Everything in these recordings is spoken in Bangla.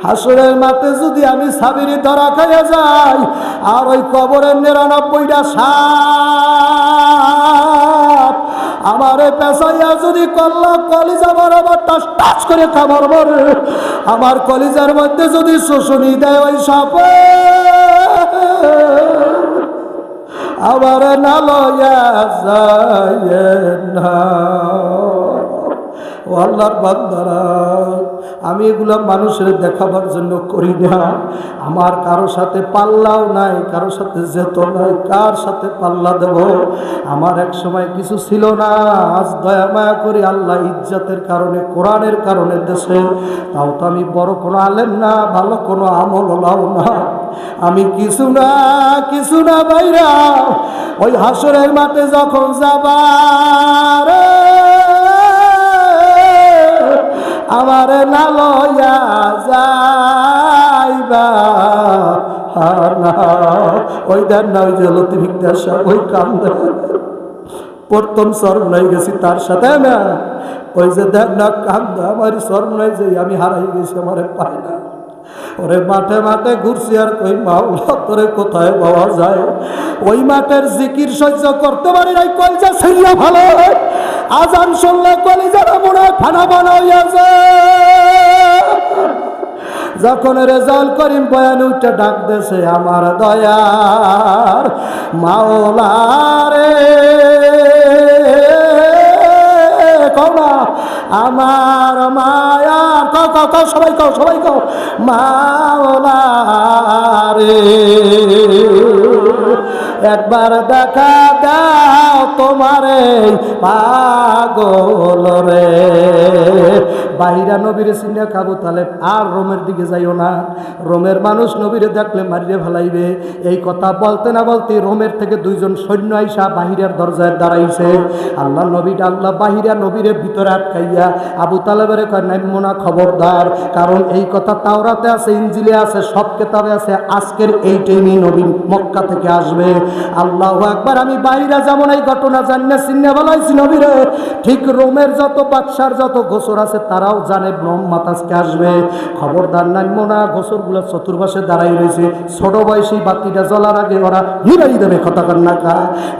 হাসরের মাঠে যদি আমি সাবিরি ধরা খাইয়া যাই, আর ওই কবরের 99টা সাপ আমারে পেছাইয়া যদি কলিজা বরাবর টাস টাস করে খাবার মরে, আমার কলিজার মধ্যে যদি শোষণী দেয় ওই সাপে, আবার না লইয়া যায় না। ও আল্লাহর বান্দারা, আমি এগুলা মানুষের দেখাবার জন্য করি না। আমার কারো সাথে পাল্লাও নাই, কারো সাথে যেত নাই, কার সাথে পাল্লা দেব? আমার এক সময় কিছু ছিল না, আজ দয়া মায়া করি আল্লাহ ইজ্জতের কারণে, কোরআনের কারণে দেশে, তাও তো আমি বড় কোনো আলেম না, ভালো কোনো আমল লাও না, আমি কিছু না বাইরা। ওই হাসরের মাঠে যখন যাবার আমার না লইয়া যাইবা না, ওই দেন না, ওই যে লতিফিকদার সাহেব ওই কান্দে প্রথম সর্বনাই গেছি তার সাথে না, ওই যে দেন না কান্দে, আমার সর্বনাই যে আমি হারাই গেছি, আমার পাই না। ওরে মাঠে মাঠে ঘুরছি আর কই মাওলা তোরে কোথায় পাওয়া যায়? ওই মাঠের জিকির সহ্য করতে পারি নাই, কলজা ছিড়িয়া ভালো আজান শুনলে কলিজারা মনে ফানা বানাইয়া যায়। যখন রেজাউল করিম বয়ান উঠে ডাক দেছে, আমার দয়ার মাওলা রে, কওনা আমার মায়া, কও সবাই কও মাওলা রে, একবার দেখা দাও তোমারে পাগল রে। বাহিরা নবীরে চিনে কাবু তালেব আর রোমের দিকে যাইও না, রোমের মানুষ নবীরে দেখলে মারিয়ে ফেলাইবে। এই কথা বলতে না বলতে রোমের থেকে 2জন সৈন্য আইসা বাহিরের দরজায় দাঁড়াইছে। আল্লাহ নবীটা আল্লাহ বাহিরা নবীরে ভিতরে আটকাইয়া আবু তালেবের কয় নাইমো না, খবরদার, কারণ এই কথা তাওরাতে আছে, ইনজিলে আছে, সব কিতাবে আছে, আজকের এই টাইমে নবী মক্কা থেকে আসবে। আল্লাহু আকবার। আমি বাহিরা যেমন এই ঘটনা জানিয়ে চিনে বলাইছি নবীরে, ঠিক রোমের যত বাদশার যত গোসর আছে তারাও জানে মোহাম্মদ আজকে আসবে, খবরদার নাইমো না। গোসরগুলো চতুর্পাশে দাঁড়াই রয়েছে, ছোট বয়সী বাতিটা জ্বলার আগে ওরা নিবাই দেবে, কথা কান্না কা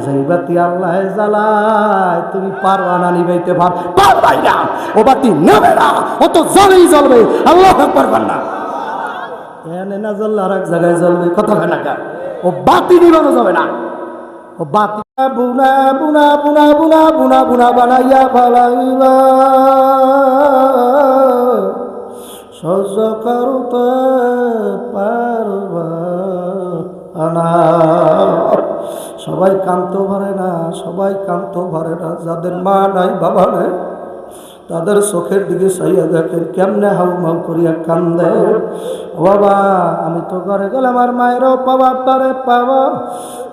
যেই বাতি আল্লাহ জ্বালায় তুমি পারবা না নিবাইতে, পারবাই না, ও বাতি নেবে না, ও তো জ্বলবে। আল্লাহ আকবার না, এনে না জ্বললে আর এক জায়গায় জ্বলবে, কথা কান্না কা, ও বাতি নিবানো যাবে না। ও বাতি বুনা বুনা বুনা বুনা বুনা বুনা বানাইয়া ফালাইবা, সহ্য করতে পারবা না। সবাই কান্ত ভরে না, যাদের মা নাই বাবা নাই তাদের চোখের দিকে চাইয়া দেখেন কেমনে হাউমাউ করিয়া কান্দে। ও বাবা, আমি তো ঘরে গেলাম আর মায়েরও পাবা, তারে পাবা,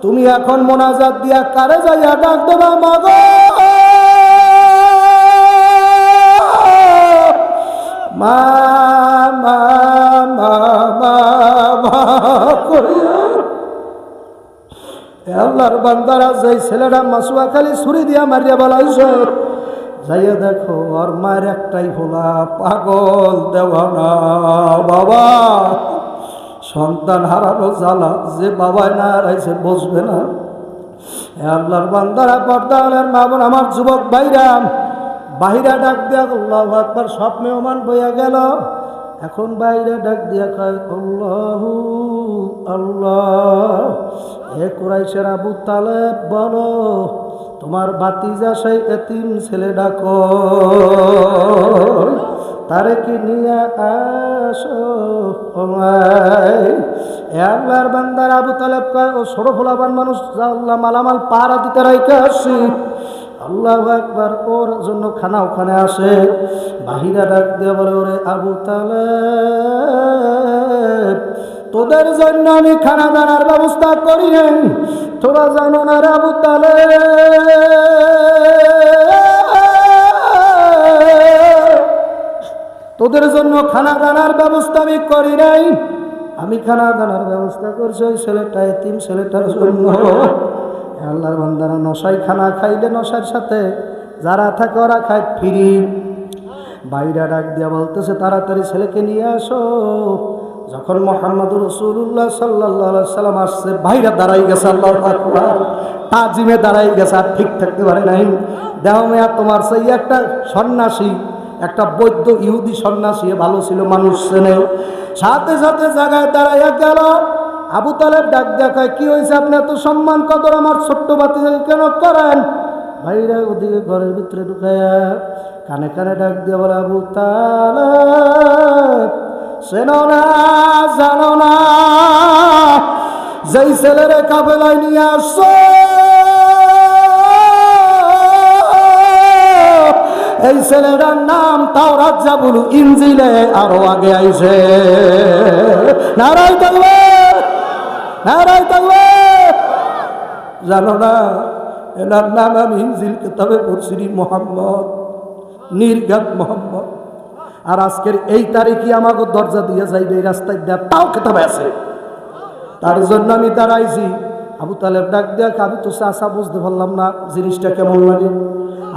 তুমি এখন মোনাজাত দিয়া কারে যাইয়া ডাক দেবা, মাগো মা মা মা মা মা করিয়া। আল্লাহর বান্দারা, যেই ছেলেটা মাসুয়া খালি ছুরি দিয়া মারিয়া বলাইছে, যাইয়া দেখো আর মায়ের একটাই ভোলা, পাগল দেওয়ানা বাবা। সন্তান হারানো জ্বালা যে বাবায় না হারাইছে বসবে না। আল্লাহর বান্দারা, পর্দার মা বোন, আমার যুবক ভাইরা, বাহিরা ডাক দিয়া আল্লাহু আকবার, সব মেহমান বইয়া গেল। এখন বাইরে ডাক দিয়া কয় আল্লাহু আল্লাহ। হে কুরাইশের আবু তালেব, বলো তোমার ভাতিজা সেই এতিম ছেলে ডাকো, তারে কি নিয়ে আসো। আল্লাহর বান্দার আবু তালেব কয়, ও ছোট ফোলাবান মানুষ, আল্লাহ মালামাল পাড়া দিতে রাইকে আসি। আল্লাহু আকবার। ওর জন্য খানা ওখানে আসে। বাহিরা ডাক দিয়ে বলে, ওরে আবু তালেব, তোদের জন্য আমি খানা দানার ব্যবস্থা করি নাই, তোরা জানো না রে আবু তালেব, তোদের জন্য খানা দানার ব্যবস্থা আমি করি নাই, আমি খানা দানার ব্যবস্থা করছি ওই ছেলেটা, এতিম ছেলেটার জন্য। আল্লাহর বান্দারা, নশাই খানা খাইলে নশার সাথে যারা থাকে ওরা খায় ফ্রি, ভাইরা ডাক দিয়া বলতেছে তাড়াতাড়ি ছেলেকে নিয়ে আসো। যখন মুহাম্মদুর রাসূলুল্লাহ সাল্লাল্লাহু আলাইহি সাল্লাম আসছে, ভাইরা দাঁড়াই গেছে, আল্লাহু আকবার, তাজিমে দাঁড়াই গেছে, আর ঠিক থাকতে পারে নাই। দেখো মেয়া, তোমার সেই একটা সন্ন্যাসী, একটা বৌদ্ধ ইহুদি সন্ন্যাসী, ভালো ছিল, মানুষ চেনে। সাথে সাথে জায়গায় দাঁড়াইয়া গেল। আবু তালেব ডাক দেখায়, কি হয়েছে, আপনি এত সম্মান কদর আমার ছোট্ট বাতিজাকে কেন করেন? ভাইরা ওদিকে ঘরের ভিতরে ঢুকায়া কানে কানে ডাক দিয়ে বলে, আবু তালেব চেনো না, জানো না, যেই ছেলেরে কাফেলায় নিয়ে আসছো এই ছেলেটার নাম তাওরাত, জাবুর, ইনজিলে আরো আগে আইছে। নারাই থাকবে, নারাই থাকবে। জানো না এনার নাম আমি ইনজিল কিতাবে পড়ছি মোহাম্মদ, নির্ঘাত মোহাম্মদ। আর আজকের এই তারিখে আমাকে দরজা দিয়ে যাইবে, এই রাস্তায় দেয়, তাও কিতাবে আছে। তার জন্য আমি দাঁড়াইছি। আবু তালেব ডাক দেখ, আমি তো চাষা বুঝতে পারলাম না জিনিসটা কেমন লাগে।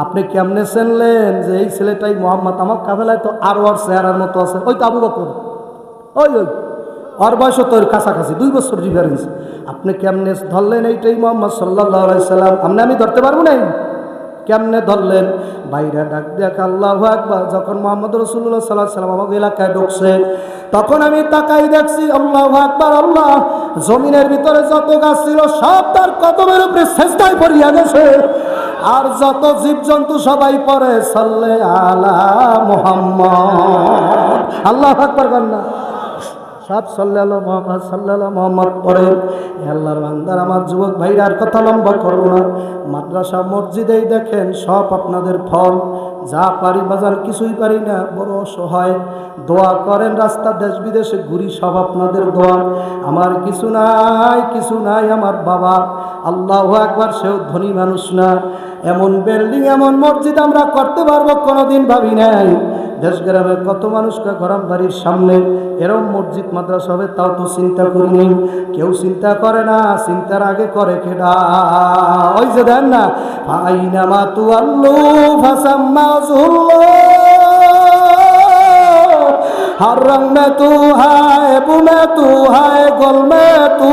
আপনি কেমনে চিনলেন যে এই ছেলেটাই মোহাম্মদ? আমার কাফেলায় তো আরো আর চেহারার মতো আছে, ওই তো আবু বকর, ওই ওই ওর বয়স তো ওর কাছাকাছি, 2 বছর ডিফারেন্স। আপনি কেমনে ধরলেন এইটাই মোহাম্মদ সাল্লাল্লাহু আলাইহি সাল্লাম? আমি ধরতে পারবো না, কেমনে ধরলেন? বাইরে ডাক দেখ, আল্লাহু আকবার। যখন মুহাম্মদ রাসূলুল্লাহ সাল্লাল্লাহু আলাইহি সাল্লাম আমাকে এলাকায় ঢুকছে, তখন আমি তাকাই দেখছি, আল্লাহু আকবার, আল্লাহ, জমিনের ভিতরে যত গাছ ছিল সব তার কদমের উপরে সেজদায় পড়িয়া গেছে। আর যত জীবজন্তু সবাই পড়ে সাল্লে আলা মুহাম্মদ, আল্লাহু আকবার বলনা, সব সাল্লাল্লাহু মুহাম্মদ, সাল্লাল্লাহু মুহাম্মদ পড়ে। আল্লাহর বান্দার, আমার যুবক ভাইরার কথা লম্বা করবো না, মাদ্রাসা মসজিদেই দেখেন সব আপনাদের ফল। যা পারি বাজার কিছুই পারি না, বড় অসহায়। দোয়া করেন, রাস্তা দেশ বিদেশে ঘুরি, সব আপনাদের দোয়া। আমার কিছু নাই, কিছু নাই। আমার বাবা, আল্লাহু আকবার, সেও ধনী মানুষ না। এমন বিল্ডিং, এমন মসজিদ আমরা করতে পারবো কোনোদিন ভাবি নাই। দেশ গ্রামে কত মানুষকে গরম বাড়ির সামনে এরম মসজিদ মাদ্রাসা হবে, তাও তো চিন্তা করিনি। কেউ চিন্তা করে না, চিন্তার আগে করে কেডা? ওই যে দেন না, ফাইনামা তুআল্লু ফাসাম্মা हर रंग में तू है, बू में तू है, गोल में तू,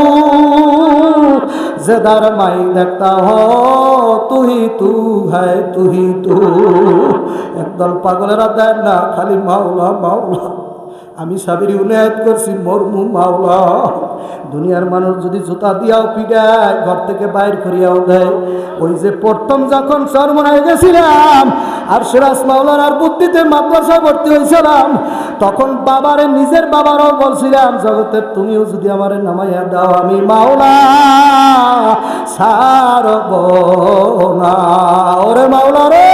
ज़ेदार माई देखता हो, तू ही तू है, तू ही तू। एकदल पागलेरा देन ना खाली माওলা মাওলা। আমি সাবির উনায়াত করছি, মরমু মাওলা। দুনিয়ার মানুষ যদি জুতা দিয়াও পিটায়, ঘর থেকে বাইর করিয়াও দেয়। ওই যে প্রথম যখন চরমনায় গেছিলাম আর সিরাজ মাওলানার বুদ্ধিতে মাদ্রাসায় ভর্তি হয়েছিলাম, তখন বাবারে, নিজের বাবারও বলছিলাম, জগতের তুমিও যদি আমারে নামাইয়া দাও, আমি মাওলা ছাড়ব না। ওরে মাওলা রে,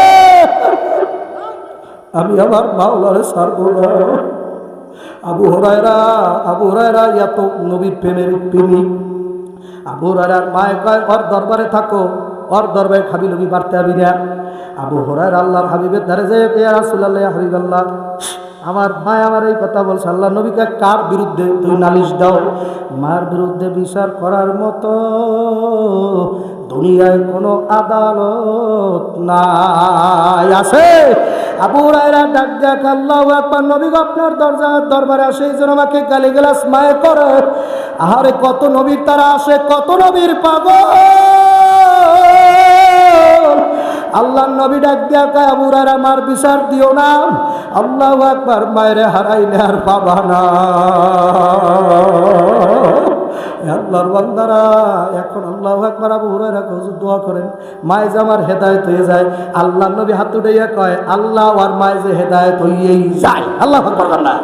আমি আমার মাওলারে ছাড়ব না। আবু হুরায়রা এত নবীর প্রেমের প্রেমিক। আবু হুরায়রার মায়ে কয়, ওর দরবারে থাকো, ওর দরবারে খাবি লবি বাড়তে হবি না। আবু হুরায়রা আল্লাহর হাবিবের ধারে যায়, ইয়া রাসূলুল্লাহ, ইয়া হাবিবাল্লাহ, আমার মায় আমার এই কথা বলছে, আল্লাহ নবীকে কার বিরুদ্ধে তুই নালিশ দাও? মার বিরুদ্ধে বিচার করার মতো দুনিয়ায় কোনো আদালত নাই। আছে? আবু হুরায়রা ডাক দেখ, আল্লাহু আকবার, নবী গো আপনার দরবারে আসে, এই জন্য আমাকে গালিগালাজ মায়ে করে। আহারে কত নবীর তারা আসে, কত নবীর পাগল। আল্লাহর নবী ডাক দিয়া কয়, আবু হুরায়রা মার বিচার দিও না। আল্লাহু আকবার, মায়ের হারাইলে আর পাবা না। আল্লাহর বান্দারা, এখন আল্লাহু আকবার, আবু হুরায়রা হুজুর দোয়া করেন, মায়ে যে আমার হেদায়েত হয়ে যায়। আল্লাহর নবী হাত উঠাইয়া কয়, আল্লাহ আর মায়ে যে হেদায়েত হইয়েই যায়। আল্লাহু আকবার না।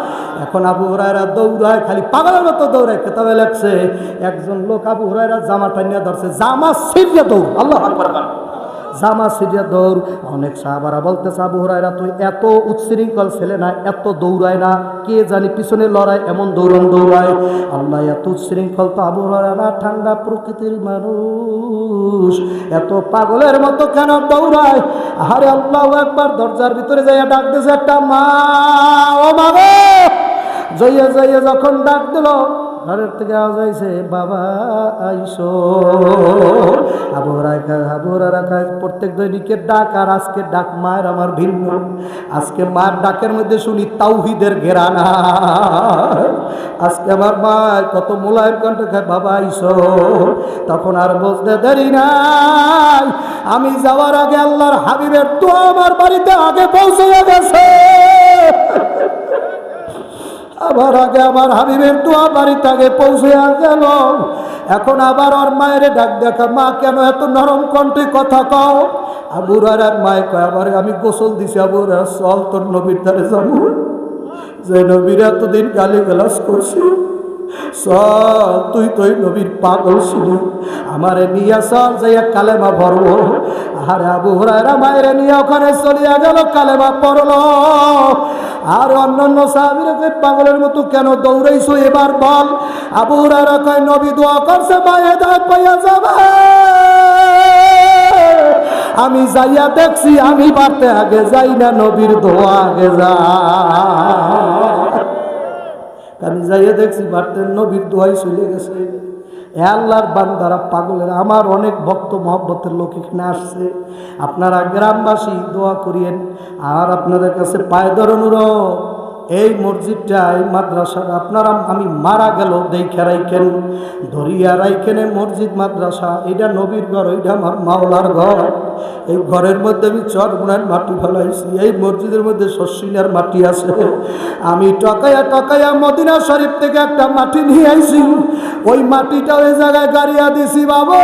এখন আবু হুরায়রা দৌড়ায়, খালি পাগলের মতো দৌড়ায়। কেতাবে লেখছে, একজন লোক আবু হুরায়রা জামা টানিয়া ধরছে, জামা ছিঁড়িয়া দৌড়। আল্লাহু আকবার, জামা ছিঁড়িয়া দৌড়। অনেক সাহাবারা বলতেছে, আবু হুরায়রা তুই এত উচ্ছৃঙ্খল ছেলে না, এত দৌড়ায় না, কে জানি পিছনে লড়াই, এমন দৌড়ায়। আল্লাহ এত উচ্ছৃঙ্খল তো আবু হুরায়রা না, ঠান্ডা প্রকৃতির মানুষ, এত পাগলের মতো কেন দৌড়ায়? আরে আল্লাহু আকবার, দরজার ভিতরে যাইয়া ডাক দিয়েছে একটা মা, ও মা গো, যাইয়া যখন ডাক দিল, ঘরের থেকে আওয়াজ আইছে, বাবা আইসো। আবু হুরায়রা প্রত্যেক দৈনিকের ডাক আর আজকের ডাক মায়ের আমার ভিন্ন। আজকে মার ডাকের মধ্যে শুনি তাওহীদের ঘেরানা। আজকে আমার মা কত মোলায়েম কণ্ঠে খায়, বাবা আইসো। তখন আর বুঝতে দেরি নাই, আমি যাওয়ার আগে আল্লাহর হাবিবের দোয়া আমার বাড়িতে আগে পৌঁছে গেছে। আবার আগে আমার হাবিবের দোয়া বাড়িতে আগে পৌঁছে গেল। এখন আবার ওর মায়ের ডাক দেখা, মা কেন এত নরম কণ্ঠে কথা কও? আবু হুরায়রার মায়ে কয়, আবার আমি গোসল দিছি। আবু হুরায়রা, চল তোর নবীর দ্বারে যাবো, যে নবীর এতদিন গালিগালাজ করছি, চল তুই তো নবীর পাগল ছিলি, আমারে নিয়ে চল যাইয়া কালেমা পড়বো। আরে আবু হুরায়রা মায়ের নিয়ে ওখানে চলিয়া গেল, কালেমা পড়লো। আর অন্যান্য সাহাবীরা কয়, পাগলের মতো কেন দৌড়াইছো এবার বল? আবু হুরায়রা কয়, নবী দোয়া করছে মা হেদায়েত পাইয়া যাবে। আমি যাইয়া দেখছি, আমি পারতে আগে যাই না, নবীর দোয়া আগে যা। আমি যাইয়া দেখছি পারতেন, নবীর দোয়াই চলে গেছে। এ আল্লাহর বান্দারা পাগলের। আমার অনেক ভক্ত মহব্বতের লোক এখানে আসছে, আপনারা গ্রামবাসী দোয়া করিয়েন। আর আপনাদের কাছে পায়ে ধরে অনুরোধ, এই মসজিদটা, এই মাদ্রাসাটা আপনারা, আমি মারা গেল দেখে রাইখেন, ধরিয়া রাইখেন। মসজিদ মাদ্রাসা এটা নবীর ঘর, ওইটা আমার মাওলার ঘর। এই ঘরের মধ্যে আমি চরগুনার মাটি ফেলাইছি, এই মসজিদের মধ্যে শস্যিনার মাটি আছে। আমি টকাইয়া মদিনা শরীফ থেকে একটা মাটি নিয়ে আইছি, ওই মাটিটা ওই জায়গায় গাড়িয়া দিছি বাবা।